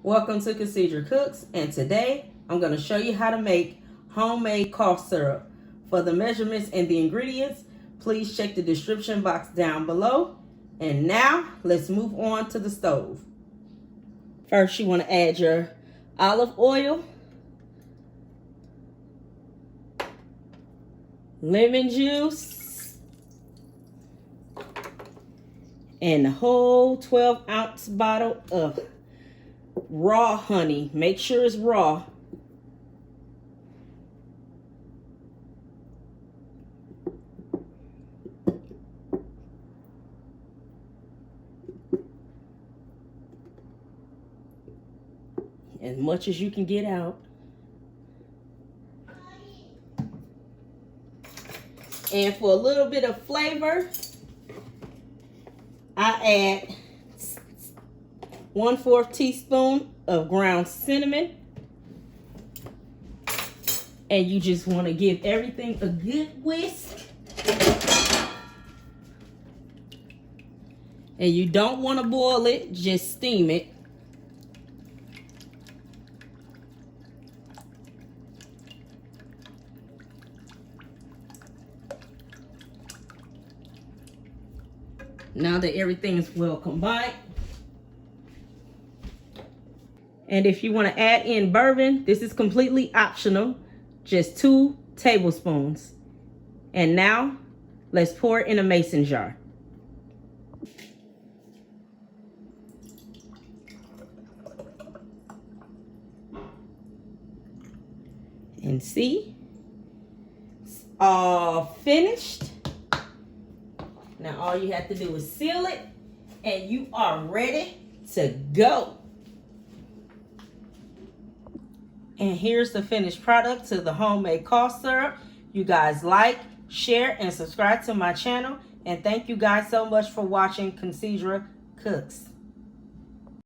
Welcome to Considra Cooks, and today I'm going to show you how to make homemade cough syrup. For the measurements and the ingredients, please check the description box down below. And now let's move on to the stove. First, you want to add your olive oil, lemon juice, and the whole 12-ounce bottle of raw honey. Make sure it's raw. As much as you can get out. And for a little bit of flavor, I add 1/4 teaspoon of ground cinnamon. And you just want to give everything a good whisk. And you don't want to boil it, just steam it. Now that everything is well combined. And if you want to add in bourbon, this is completely optional. Just 2 tablespoons. And now, let's pour it in a mason jar. And see, it's all finished. Now all you have to do is seal it, and you are ready to go. And here's the finished product to the homemade cough syrup. You guys like, share, and subscribe to my channel. And thank you guys so much for watching Considra Cooks.